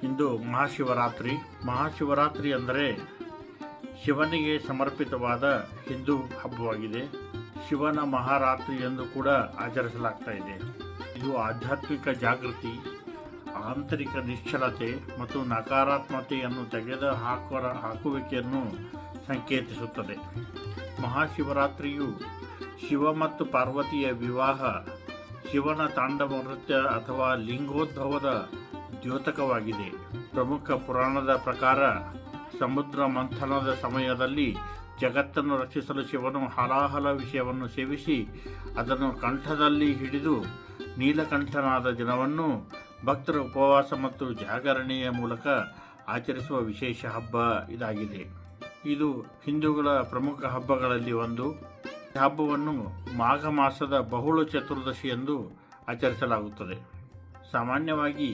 ಇಂದು ಮಹಾಶಿವರಾತ್ರಿ ಅಂದರೆ ಶಿವನಿಗೆ ಸಮರ್ಪಿತವಾದ ಹಿಂದೂ ಹಬ್ಬವಾಗಿದೆ. ಶಿವನ ಮಹಾರಾತ್ರಿ ಎಂದು ಕೂಡ ಆಚರಿಸಲಾಗ್ತಾ ಇದೆ. ಇದು ಆಧ್ಯಾತ್ಮಿಕ ಜಾಗೃತಿ, ಆಂತರಿಕ ನಿಶ್ಚಲತೆ ಮತ್ತು ನಕಾರಾತ್ಮಕತೆಯನ್ನು ಹಾಕುವಿಕೆಯನ್ನು ಸಂಕೇತಿಸುತ್ತದೆ. ಮಹಾಶಿವರಾತ್ರಿಯು ಶಿವ ಮತ್ತು ಪಾರ್ವತಿಯ ವಿವಾಹ, ಶಿವನ ತಾಂಡವ ನೃತ್ಯ ಅಥವಾ ಲಿಂಗೋದ್ಭವದ ದ್ಯೋತಕವಾಗಿದೆ. ಪ್ರಮುಖ ಪುರಾಣದ ಪ್ರಕಾರ ಸಮುದ್ರ ಮಂಥನದ ಸಮಯದಲ್ಲಿ ಜಗತ್ತನ್ನು ರಕ್ಷಿಸಲು ಶಿವನು ಹಲಾಹಲ ವಿಷಯವನ್ನು ಸೇವಿಸಿ ಅದನ್ನು ಕಂಠದಲ್ಲಿ ಹಿಡಿದು ನೀಲಕಂಠನಾದ ದಿನವನ್ನು ಭಕ್ತರ ಉಪವಾಸ ಮತ್ತು ಜಾಗರಣೆಯ ಮೂಲಕ ಆಚರಿಸುವ ವಿಶೇಷ ಹಬ್ಬ ಇದಾಗಿದೆ. ಇದು ಹಿಂದೂಗಳ ಪ್ರಮುಖ ಹಬ್ಬಗಳಲ್ಲಿ ಒಂದು. ಈ ಹಬ್ಬವನ್ನು ಮಾಘ ಮಾಸದ ಬಹುಳ ಚತುರ್ದಶಿ ಎಂದು ಆಚರಿಸಲಾಗುತ್ತದೆ. ಸಾಮಾನ್ಯವಾಗಿ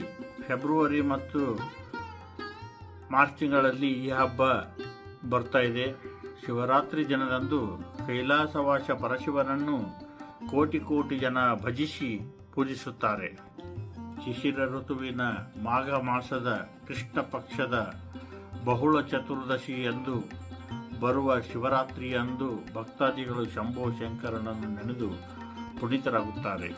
ಫೆಬ್ರವರಿ ಮತ್ತು ಮಾರ್ಚ್ ತಿಂಗಳಲ್ಲಿ ಈ ಹಬ್ಬ ಬರ್ತಾ ಇದೆ. ಶಿವರಾತ್ರಿ ದಿನದಂದು ಕೈಲಾಸವಾಸ ಪರಶಿವನನ್ನು ಕೋಟಿ ಜನ ಭಜಿಸಿ ಪೂಜಿಸುತ್ತಾರೆ. ಶಿಶಿರ ಋತುವಿನ ಮಾಘ ಮಾಸದ ಕೃಷ್ಣ ಪಕ್ಷದ ಬಹುಳ ಚತುರ್ದಶಿ ಎಂದು ಬರುವ ಶಿವರಾತ್ರಿಯಂದು ಭಕ್ತಾದಿಗಳು ಶಂಭೋ ಶಂಕರನನ್ನು ನೆನೆದು ಪುನೀತರಾಗುತ್ತಾರೆ.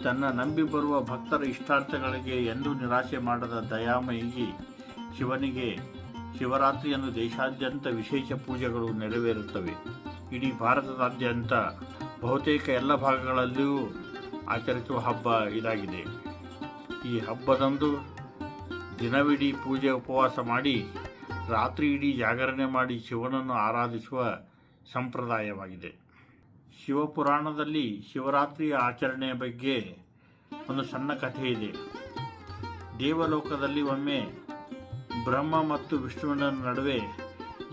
ತನ್ನ ನಂಬಿ ಬರುವ ಭಕ್ತರ ಇಷ್ಟಾರ್ಥಗಳಿಗೆ ಎಂದೂ ನಿರಾಶೆ ಮಾಡದ ದಯಾಮಯಿ ಶಿವನಿಗೆ ಶಿವರಾತ್ರಿಯನ್ನು ದೇಶಾದ್ಯಂತ ವಿಶೇಷ ಪೂಜೆಗಳು ನೆರವೇರುತ್ತವೆ. ಇಡೀ ಭಾರತದಾದ್ಯಂತ ಬಹುತೇಕ ಎಲ್ಲ ಭಾಗಗಳಲ್ಲಿಯೂ ಆಚರಿಸುವ ಹಬ್ಬ ಇದಾಗಿದೆ. ಈ ಹಬ್ಬದಂದು ದಿನವಿಡೀ ಪೂಜೆ ಉಪವಾಸ ಮಾಡಿ ರಾತ್ರಿ ಇಡೀ ಜಾಗರಣೆ ಮಾಡಿ ಶಿವನನ್ನು ಆರಾಧಿಸುವ ಸಂಪ್ರದಾಯವಾಗಿದೆ. ಶಿವಪುರಾಣದಲ್ಲಿ ಶಿವರಾತ್ರಿಯ ಆಚರಣೆಯ ಬಗ್ಗೆ ಒಂದು ಸಣ್ಣ ಕಥೆ ಇದೆ. ದೇವಲೋಕದಲ್ಲಿ ಒಮ್ಮೆ ಬ್ರಹ್ಮ ಮತ್ತು ವಿಷ್ಣುವಿನ ನಡುವೆ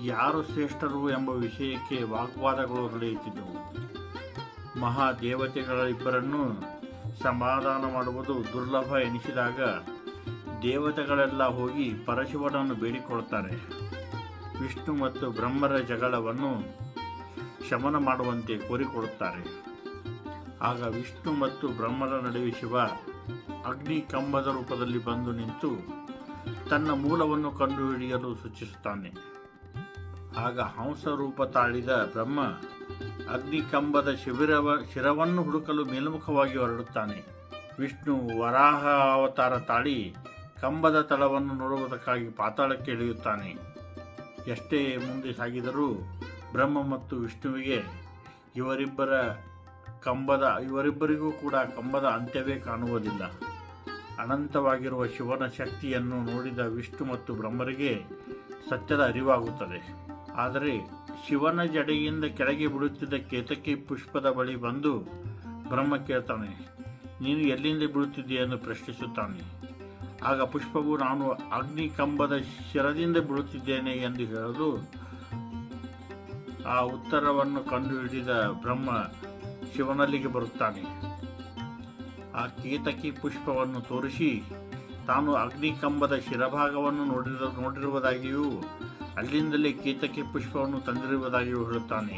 ಯಾರು ಶ್ರೇಷ್ಠರು ಎಂಬ ವಿಷಯಕ್ಕೆ ವಾಗ್ವಾದಗಳು ನಡೆಯುತ್ತಿದ್ದವು. ಮಹಾದೇವತೆಗಳಿಬ್ಬರನ್ನು ಸಮಾಧಾನ ಮಾಡುವುದು ದುರ್ಲಭ ಎನಿಸಿದಾಗ ದೇವತೆಗಳೆಲ್ಲ ಹೋಗಿ ಪರಶಿವನನ್ನು ಬೇಡಿಕೊಳ್ಳುತ್ತಾರೆ. ವಿಷ್ಣು ಮತ್ತು ಬ್ರಹ್ಮರ ಜಗಳವನ್ನು ಶಮನ ಮಾಡುವಂತೆ ಕೋರಿಕೊಳ್ಳುತ್ತಾರೆ. ಆಗ ವಿಷ್ಣು ಮತ್ತು ಬ್ರಹ್ಮರ ನಡುವೆ ಶಿವ ಅಗ್ನಿ ಕಂಬದ ರೂಪದಲ್ಲಿ ಬಂದು ನಿಂತು ತನ್ನ ಮೂಲವನ್ನು ಕಂಡುಹಿಡಿಯಲು ಸೂಚಿಸುತ್ತಾನೆ. ಆಗ ಹಂಸ ರೂಪ ತಾಳಿದ ಬ್ರಹ್ಮ ಅಗ್ನಿ ಕಂಬದ ಶಿರವನ್ನು ಹುಡುಕಲು ಮೇಲ್ಮುಖವಾಗಿ ಹೊರಡುತ್ತಾನೆ. ವಿಷ್ಣು ವರಾಹ ಅವತಾರ ತಾಳಿ ಕಂಬದ ತಳವನ್ನು ನೋಡುವುದಕ್ಕಾಗಿ ಪಾತಾಳಕ್ಕೆ ಇಳಿಯುತ್ತಾನೆ. ಎಷ್ಟೇ ಮುಂದೆ ಸಾಗಿದರೂ ಬ್ರಹ್ಮ ಮತ್ತು ವಿಷ್ಣುವಿಗೆ ಇವರಿಬ್ಬರಿಗೂ ಕೂಡ ಕಂಬದ ಅಂತ್ಯವೇ ಕಾಣುವುದಿಲ್ಲ. ಅನಂತವಾಗಿರುವ ಶಿವನ ಶಕ್ತಿಯನ್ನು ನೋಡಿದ ವಿಷ್ಣು ಮತ್ತು ಬ್ರಹ್ಮರಿಗೆ ಸತ್ಯದ ಅರಿವಾಗುತ್ತದೆ. ಆದರೆ ಶಿವನ ಜಡೆಯಿಂದ ಕೆಳಗೆ ಬೀಳುತ್ತಿದ್ದ ಕೇತಕಿ ಪುಷ್ಪದ ಬಳಿ ಬಂದು ಬ್ರಹ್ಮ ಕೇಳ್ತಾನೆ, ನೀನು ಎಲ್ಲಿಂದ ಬೀಳುತ್ತಿದ್ದೀಯ ಎಂದು ಪ್ರಶ್ನಿಸುತ್ತಾನೆ. ಆಗ ಪುಷ್ಪವು ನಾನು ಅಗ್ನಿ ಕಂಬದ ಶಿರದಿಂದ ಬೀಳುತ್ತಿದ್ದೇನೆ ಎಂದು ಹೇಳಲು ಆ ಉತ್ತರವನ್ನು ಕಂಡುಹಿಡಿದ ಬ್ರಹ್ಮ ಶಿವನಲ್ಲಿಗೆ ಬರುತ್ತಾನೆ. ಆ ಕೇತಕಿ ಪುಷ್ಪವನ್ನು ತೋರಿಸಿ ತಾನು ಅಗ್ನಿ ಕಂಬದ ಶಿರಭಾಗವನ್ನು ನೋಡಿರುವುದಾಗಿಯೂ ಅಲ್ಲಿಂದಲೇ ಕೇತಕಿ ಪುಷ್ಪವನ್ನು ತಂದಿರುವುದಾಗಿಯೂ ಹೇಳುತ್ತಾನೆ.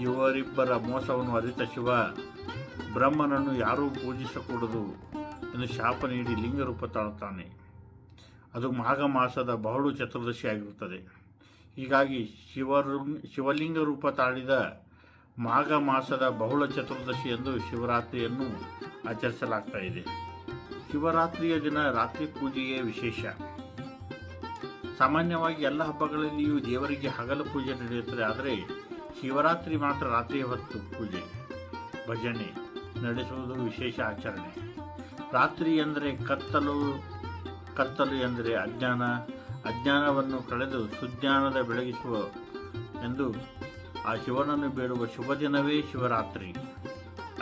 ಇವರಿಬ್ಬರ ಮೋಸವನ್ನು ಅರಿತ ಶಿವ ಬ್ರಹ್ಮನನ್ನು ಯಾರೂ ಪೂಜಿಸಕೂಡದು ಎಂದು ಶಾಪ ನೀಡಿ ಲಿಂಗರೂಪ ತಾಳುತ್ತಾನೆ. ಅದು ಮಾಘ ಮಾಸದ ಬಹುಳ ಚತುರ್ದಶಿ ಆಗಿರುತ್ತದೆ. ಹೀಗಾಗಿ ಶಿವಲಿಂಗ ರೂಪ ತಾಳಿದ ಮಾಘ ಮಾಸದ ಬಹುಳ ಚತುರ್ದಶಿ ಎಂದು ಶಿವರಾತ್ರಿಯನ್ನು ಆಚರಿಸಲಾಗ್ತಾ ಇದೆ. ಶಿವರಾತ್ರಿಯ ದಿನ ರಾತ್ರಿ ಪೂಜೆಯೇ ವಿಶೇಷ. ಸಾಮಾನ್ಯವಾಗಿ ಎಲ್ಲ ಹಬ್ಬಗಳಲ್ಲಿಯೂ ದೇವರಿಗೆ ಹಗಲು ಪೂಜೆ ನಡೆಯುತ್ತದೆ. ಆದರೆ ಶಿವರಾತ್ರಿ ಮಾತ್ರ ರಾತ್ರಿಯ ಹೊತ್ತು ಪೂಜೆ ಭಜನೆ ನಡೆಸುವುದು ವಿಶೇಷ ಆಚರಣೆ. ರಾತ್ರಿ ಎಂದರೆ ಕತ್ತಲು ಎಂದರೆ ಅಜ್ಞಾನವನ್ನು ಕಳೆದು ಸುಜ್ಞಾನದ ಬೆಳಗಿಸುವ ಎಂದು ಆ ಶಿವನನ್ನು ಬೇಡುವ ಶುಭ ದಿನವೇ ಶಿವರಾತ್ರಿ.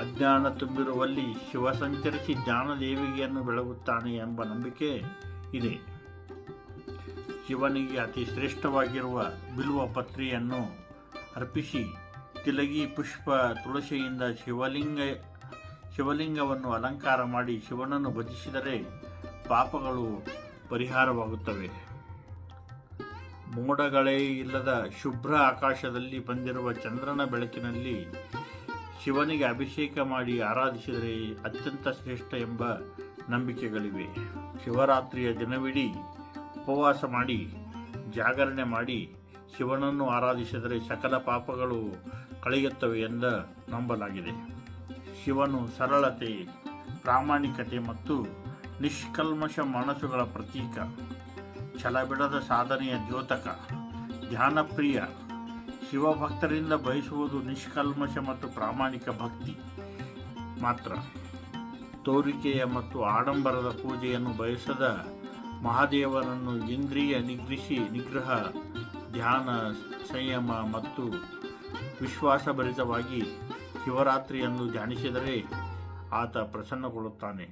ಅಜ್ಞಾನ ತುಂಬಿರುವಲ್ಲಿ ಶಿವ ಸಂಚರಿಸಿ ಜ್ಞಾನದೇವಿಗೆಯನ್ನು ಬೆಳಗುತ್ತಾನೆ ಎಂಬ ನಂಬಿಕೆ ಇದೆ. ಶಿವನಿಗೆ ಅತಿ ಶ್ರೇಷ್ಠವಾಗಿರುವ ಬಿಲ್ವ ಪತ್ರಿಯನ್ನು ಅರ್ಪಿಸಿ ತಿಲಗಿ ಪುಷ್ಪ ತುಳಸಿಯಿಂದ ಶಿವಲಿಂಗವನ್ನು ಅಲಂಕಾರ ಮಾಡಿ ಶಿವನನ್ನು ಭಜಿಸಿದರೆ ಪಾಪಗಳು ಪರಿಹಾರವಾಗುತ್ತವೆ. ಮೋಡಗಳೇ ಇಲ್ಲದ ಶುಭ್ರ ಆಕಾಶದಲ್ಲಿ ಬಂದಿರುವ ಚಂದ್ರನ ಬೆಳಕಿನಲ್ಲಿ ಶಿವನಿಗೆ ಅಭಿಷೇಕ ಮಾಡಿ ಆರಾಧಿಸಿದರೆ ಅತ್ಯಂತ ಶ್ರೇಷ್ಠ ಎಂಬ ನಂಬಿಕೆಗಳಿವೆ. ಶಿವರಾತ್ರಿಯ ದಿನವಿಡೀ ಉಪವಾಸ ಮಾಡಿ ಜಾಗರಣೆ ಮಾಡಿ ಶಿವನನ್ನು ಆರಾಧಿಸಿದರೆ ಸಕಲ ಪಾಪಗಳು ಕಳೆಯುತ್ತವೆ ಎಂದು ನಂಬಲಾಗಿದೆ. ಶಿವನು ಸರಳತೆ, ಪ್ರಾಮಾಣಿಕತೆ ಮತ್ತು ನಿಷ್ಕಲ್ಮಶ ಮನಸ್ಸುಗಳ ಪ್ರತೀಕ, ಛಲಬಿಡದ ಸಾಧನೆಯ ದ್ಯೋತಕ, ಧ್ಯಾನಪ್ರಿಯ. ಶಿವಭಕ್ತರಿಂದ ಬಯಸುವುದು ನಿಷ್ಕಲ್ಮಶ ಮತ್ತು ಪ್ರಾಮಾಣಿಕ ಭಕ್ತಿ ಮಾತ್ರ. ತೋರಿಕೆಯ ಮತ್ತು ಆಡಂಬರದ ಪೂಜೆಯನ್ನು ಬಯಸದ ಮಹಾದೇವನನ್ನು ಇಂದ್ರಿಯ ನಿಗ್ರಹ, ಧ್ಯಾನ, ಸಂಯಮ ಮತ್ತು ವಿಶ್ವಾಸಭರಿತವಾಗಿ ಶಿವರಾತ್ರಿಯನ್ನು ಧ್ಯಾನಿಸಿದರೆ ಆತ ಪ್ರಸನ್ನಗೊಳ್ಳುತ್ತಾನೆ.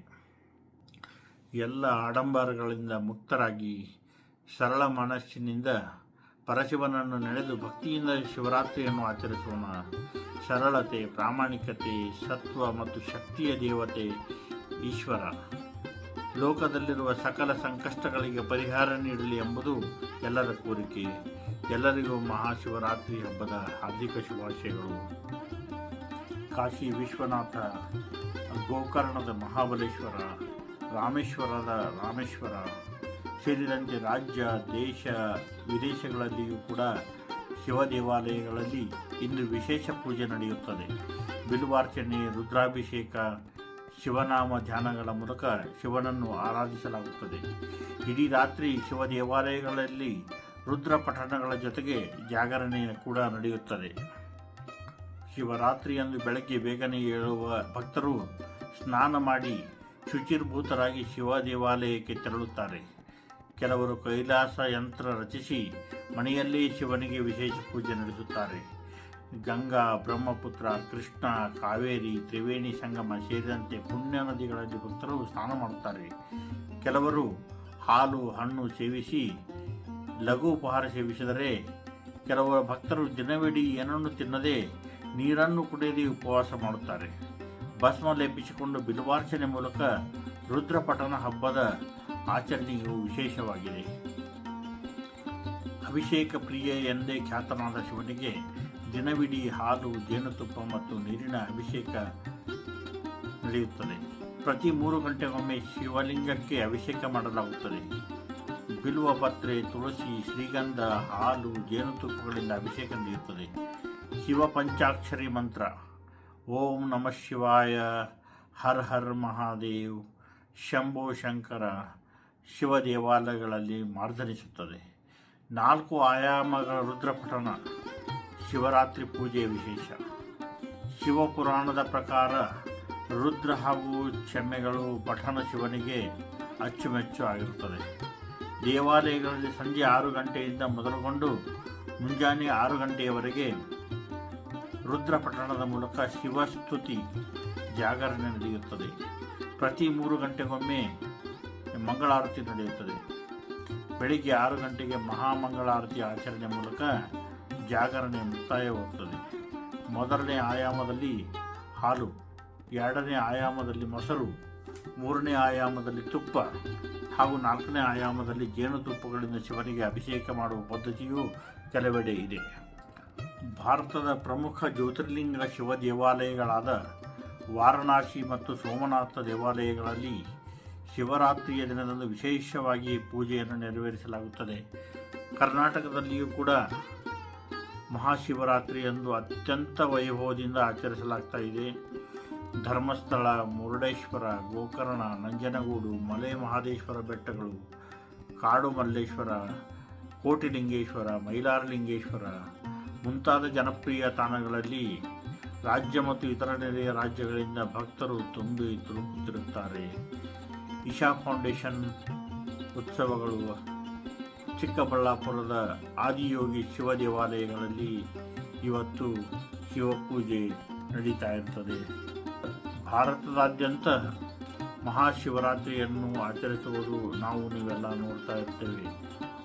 ಎಲ್ಲ ಆಡಂಬರಗಳಿಂದ ಮುಕ್ತರಾಗಿ ಸರಳ ಮನಸ್ಸಿನಿಂದ ಪರಶಿವನನ್ನು ನೆನೆದು ಭಕ್ತಿಯಿಂದ ಶಿವರಾತ್ರಿಯನ್ನು ಆಚರಿಸೋಣ. ಸರಳತೆ, ಪ್ರಾಮಾಣಿಕತೆ, ಸತ್ವ ಮತ್ತು ಶಕ್ತಿಯ ದೇವತೆ ಈಶ್ವರ ಲೋಕದಲ್ಲಿರುವ ಸಕಲ ಸಂಕಷ್ಟಗಳಿಗೆ ಪರಿಹಾರ ನೀಡಲಿ ಎಂಬುದು ಎಲ್ಲರ ಕೋರಿಕೆ. ಎಲ್ಲರಿಗೂ ಮಹಾಶಿವರಾತ್ರಿ ಹಬ್ಬದ ಹಾರ್ದಿಕ ಶುಭಾಶಯಗಳು. ಕಾಶಿ ವಿಶ್ವನಾಥ, ಗೋಕರ್ಣದ ಮಹಾಬಲೇಶ್ವರ, ರಾಮೇಶ್ವರದ ರಾಮೇಶ್ವರ ಸೇರಿದಂತೆ ರಾಜ್ಯ, ದೇಶ, ವಿದೇಶಗಳಲ್ಲಿಯೂ ಕೂಡ ಶಿವ ದೇವಾಲಯಗಳಲ್ಲಿ ಇಂದು ವಿಶೇಷ ಪೂಜೆ ನಡೆಯುತ್ತದೆ. ಬಿಲ್ವಾರ್ಚನೆ, ರುದ್ರಾಭಿಷೇಕ, ಶಿವನಾಮ ಧ್ಯಾನಗಳ ಮೂಲಕ ಶಿವನನ್ನು ಆರಾಧಿಸಲಾಗುತ್ತದೆ. ಇಡೀ ರಾತ್ರಿ ಶಿವ ದೇವಾಲಯಗಳಲ್ಲಿ ರುದ್ರ ಪಠಣಗಳ ಜೊತೆಗೆ ಜಾಗರಣೆ ಕೂಡ ನಡೆಯುತ್ತದೆ. ಶಿವರಾತ್ರಿಯಂದು ಬೆಳಗ್ಗೆ ಬೇಗನೆ ಏಳುವ ಭಕ್ತರು ಸ್ನಾನ ಮಾಡಿ ಶುಚಿರ್ಭೂತರಾಗಿ ಶಿವ ದೇವಾಲಯಕ್ಕೆ ತೆರಳುತ್ತಾರೆ. ಕೆಲವರು ಕೈಲಾಸ ಯಂತ್ರ ರಚಿಸಿ ಮನೆಯಲ್ಲೇ ಶಿವನಿಗೆ ವಿಶೇಷ ಪೂಜೆ ನಡೆಸುತ್ತಾರೆ. ಗಂಗಾ, ಬ್ರಹ್ಮಪುತ್ರ, ಕೃಷ್ಣ, ಕಾವೇರಿ, ತ್ರಿವೇಣಿ ಸಂಗಮ ಸೇರಿದಂತೆ ಪುಣ್ಯ ನದಿಗಳಲ್ಲಿ ಭಕ್ತರು ಸ್ನಾನ ಮಾಡುತ್ತಾರೆ. ಕೆಲವರು ಹಾಲು, ಹಣ್ಣು ಸೇವಿಸಿ ಲಘು ಉಪಹಾರ ಸೇವಿಸಿದರೆ, ಕೆಲವು ಭಕ್ತರು ದಿನವಿಡೀ ಏನನ್ನು ತಿನ್ನದೆ ನೀರನ್ನು ಕುಡಿಯದೆ ಉಪವಾಸ ಮಾಡುತ್ತಾರೆ. ಭಸ್ಮ ಲೇಪಿಸಿಕೊಂಡು ಬಿಲ್ವಾರ್ಚನೆ ಮೂಲಕ ರುದ್ರಪಠಣ ಹಬ್ಬದ ಆಚರಣೆಯು ವಿಶೇಷವಾಗಿದೆ. ಅಭಿಷೇಕ ಪ್ರಿಯ ಎಂದೇ ಖ್ಯಾತನಾದ ಶಿವನಿಗೆ ದಿನವಿಡೀ ಹಾಲು, ಜೇನುತುಪ್ಪ ಮತ್ತು ನೀರಿನ ಅಭಿಷೇಕ ನಡೆಯುತ್ತದೆ. ಪ್ರತಿ 3 ಗಂಟೆಗೊಮ್ಮೆ ಶಿವಲಿಂಗಕ್ಕೆ ಅಭಿಷೇಕ ಮಾಡಲಾಗುತ್ತದೆ. ಬಿಲ್ವ ಪತ್ರೆ, ತುಳಸಿ, ಶ್ರೀಗಂಧ, ಹಾಲು, ಜೇನುತುಪ್ಪಗಳಿಂದ ಅಭಿಷೇಕ ನಡೆಯುತ್ತದೆ. ಶಿವ ಪಂಚಾಕ್ಷರಿ ಮಂತ್ರ ಓಂ ನಮಃ ಶಿವಾಯ, ಹರ್ ಹರ್ ಮಹಾದೇವ್, ಶಂಭೋ ಶಂಕರ ಶಿವ ದೇವಾಲಯಗಳಲ್ಲಿ ಮಾರ್ದನಿಸುತ್ತದೆ. 4 ಆಯಾಮಗಳ ರುದ್ರಪಠಣ ಶಿವರಾತ್ರಿ ಪೂಜೆಯ ವಿಶೇಷ. ಶಿವಪುರಾಣದ ಪ್ರಕಾರ ರುದ್ರ ಹಾಗೂ ಚೆಮ್ಮೆಗಳು ಪಠಣ ಶಿವನಿಗೆ ಅಚ್ಚುಮೆಚ್ಚು ಆಗಿರುತ್ತದೆ. ದೇವಾಲಯಗಳಲ್ಲಿ ಸಂಜೆ 6 ಗಂಟೆಯಿಂದ ಮೊದಲುಗೊಂಡು ಮುಂಜಾನೆ 6 ಗಂಟೆಯವರೆಗೆ ರುದ್ರಪಠಣದ ಮೂಲಕ ಶಿವಸ್ತುತಿ ಜಾಗರಣೆ ನಡೆಯುತ್ತದೆ. ಪ್ರತಿ 3 ಗಂಟೆಗೊಮ್ಮೆ ಮಂಗಳಾರತಿ ನಡೆಯುತ್ತದೆ. ಬೆಳಿಗ್ಗೆ 6 ಗಂಟೆಗೆ ಮಹಾಮಂಗಳಾರತಿ ಆಚರಣೆ ಮೂಲಕ ಜಾಗರಣೆ ಮುಕ್ತಾಯವಾಗುತ್ತದೆ. ಮೊದಲನೇ ಆಯಾಮದಲ್ಲಿ ಹಾಲು, 2ನೇ ಆಯಾಮದಲ್ಲಿ ಮೊಸರು, 3ನೇ ಆಯಾಮದಲ್ಲಿ ತುಪ್ಪ ಹಾಗೂ 4ನೇ ಆಯಾಮದಲ್ಲಿ ಜೇನುತುಪ್ಪಗಳಿಂದ ಶಿವನಿಗೆ ಅಭಿಷೇಕ ಮಾಡುವ ಪದ್ಧತಿಯು ಕೆಲವೆಡೆ ಇದೆ. ಭಾರತದ ಪ್ರಮುಖ ಜ್ಯೋತಿರ್ಲಿಂಗ ಶಿವ ದೇವಾಲಯಗಳಾದ ವಾರಣಾಸಿ ಮತ್ತು ಸೋಮನಾಥ ದೇವಾಲಯಗಳಲ್ಲಿ ಶಿವರಾತ್ರಿಯ ದಿನದಂದು ವಿಶೇಷವಾಗಿ ಪೂಜೆಯನ್ನು ನೆರವೇರಿಸಲಾಗುತ್ತದೆ. ಕರ್ನಾಟಕದಲ್ಲಿಯೂ ಕೂಡ ಮಹಾಶಿವರಾತ್ರಿಯಂದು ಅತ್ಯಂತ ವೈಭವದಿಂದ ಆಚರಿಸಲಾಗ್ತಾ ಇದೆ. ಧರ್ಮಸ್ಥಳ, ಮುರುಡೇಶ್ವರ, ಗೋಕರ್ಣ, ನಂಜನಗೂಡು, ಮಲೆ ಮಹದೇಶ್ವರ ಬೆಟ್ಟಗಳು, ಕಾಡು ಮಲ್ಲೇಶ್ವರ, ಕೋಟಿಲಿಂಗೇಶ್ವರ, ಮೈಲಾರಲಿಂಗೇಶ್ವರ ಮುಂತಾದ ಜನಪ್ರಿಯ ತಾಣಗಳಲ್ಲಿ ರಾಜ್ಯ ಮತ್ತು ಇತರ ನೆರೆಯ ರಾಜ್ಯಗಳಿಂದ ಭಕ್ತರು ತುಂಬಿ ತುಳುಕುತ್ತಿರುತ್ತಾರೆ. ಇಶಾ ಫೌಂಡೇಶನ್ ಉತ್ಸವಗಳು ಚಿಕ್ಕಬಳ್ಳಾಪುರದ ಆದಿಯೋಗಿ ಶಿವ ದೇವಾಲಯಗಳಲ್ಲಿ ಇವತ್ತು ಶಿವಪೂಜೆ ನಡೀತಾ ಇರ್ತದೆ. ಭಾರತದಾದ್ಯಂತ ಮಹಾಶಿವರಾತ್ರಿಯನ್ನು ಆಚರಿಸುವುದು ನೀವೆಲ್ಲ ನೋಡ್ತಾ ಇರ್ತೇವೆ.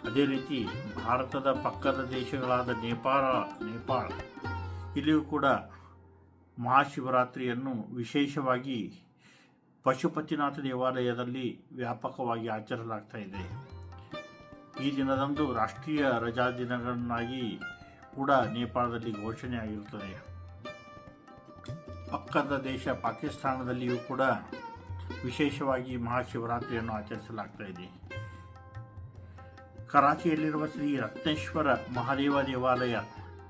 ಅದೇ ರೀತಿ ಭಾರತದ ಪಕ್ಕದ ದೇಶಗಳಾದ ನೇಪಾಳ ಇಲ್ಲಿಯೂ ಕೂಡ ಮಹಾಶಿವರಾತ್ರಿಯನ್ನು ವಿಶೇಷವಾಗಿ ಪಶುಪತಿನಾಥ ದೇವಾಲಯದಲ್ಲಿ ವ್ಯಾಪಕವಾಗಿ ಆಚರಿಸಲಾಗ್ತಾ ಇದೆ. ಈ ದಿನದಂದು ರಾಷ್ಟ್ರೀಯ ರಜಾ ದಿನಗಳನ್ನಾಗಿ ಕೂಡ ನೇಪಾಳದಲ್ಲಿ ಘೋಷಣೆ ಆಗಿರುತ್ತದೆ. ಪಕ್ಕದ ದೇಶ ಪಾಕಿಸ್ತಾನದಲ್ಲಿಯೂ ಕೂಡ ವಿಶೇಷವಾಗಿ ಮಹಾಶಿವರಾತ್ರಿಯನ್ನು ಆಚರಿಸಲಾಗ್ತಾ ಇದೆ. ಕರಾಚಿಯಲ್ಲಿರುವ ಶ್ರೀ ರತ್ನೇಶ್ವರ ಮಹಾದೇವ ದೇವಾಲಯ,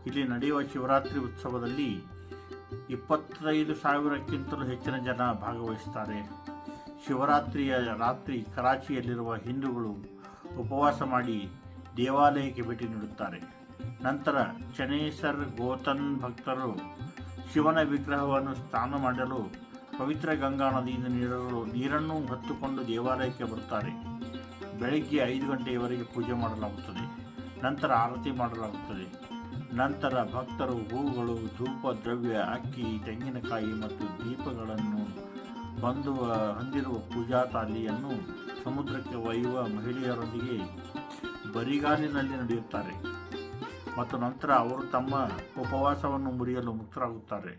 ಇಲ್ಲಿ ನಡೆಯುವ ಶಿವರಾತ್ರಿ ಉತ್ಸವದಲ್ಲಿ 25,000ಕ್ಕಿಂತಲೂ ಹೆಚ್ಚಿನ ಜನ ಭಾಗವಹಿಸುತ್ತಾರೆ. ಶಿವರಾತ್ರಿಯ ರಾತ್ರಿ ಕರಾಚಿಯಲ್ಲಿರುವ ಹಿಂದೂಗಳು ಉಪವಾಸ ಮಾಡಿ ದೇವಾಲಯಕ್ಕೆ ಭೇಟಿ ನೀಡುತ್ತಾರೆ. ನಂತರ ಚನೇಸರ್ ಗೋತನ್ ಭಕ್ತರು ಶಿವನ ವಿಗ್ರಹವನ್ನು ಸ್ನಾನ ಮಾಡಲು ಪವಿತ್ರ ಗಂಗಾ ನದಿಯಿಂದ ನೀರನ್ನು ಹೊತ್ತುಕೊಂಡು ದೇವಾಲಯಕ್ಕೆ ಬರುತ್ತಾರೆ. ಬೆಳಗ್ಗೆ 5 ಗಂಟೆಯವರೆಗೆ ಪೂಜೆ ಮಾಡಲಾಗುತ್ತದೆ. ನಂತರ ಆರತಿ ಮಾಡಲಾಗುತ್ತದೆ. ನಂತರ ಭಕ್ತರು ಹೂಗಳು, ಧೂಪ ದ್ರವ್ಯ, ಅಕ್ಕಿ, ತೆಂಗಿನಕಾಯಿ ಮತ್ತು ದೀಪಗಳನ್ನು ಹೊಂದಿರುವ ಪೂಜಾ ತಾಲಿಯನ್ನು ಸಮುದ್ರಕ್ಕೆ ಒಯ್ಯುವ ಮಹಿಳೆಯರೊಂದಿಗೆ ಬರಿಗಾಲಿನಲ್ಲಿ ನಡೆಯುತ್ತಾರೆ ಮತ್ತು ನಂತರ ಅವರು ತಮ್ಮ ಉಪವಾಸವನ್ನು ಮುರಿಯಲು ಮುಕ್ತರಾಗುತ್ತಾರೆ.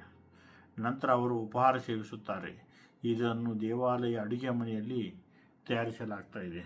ನಂತರ ಅವರು ಉಪಹಾರ ಸೇವಿಸುತ್ತಾರೆ. ಇದನ್ನು ದೇವಾಲಯ ಅಡುಗೆ ಮನೆಯಲ್ಲಿ ತಯಾರಿಸಲಾಗ್ತಾ ಇದೆ.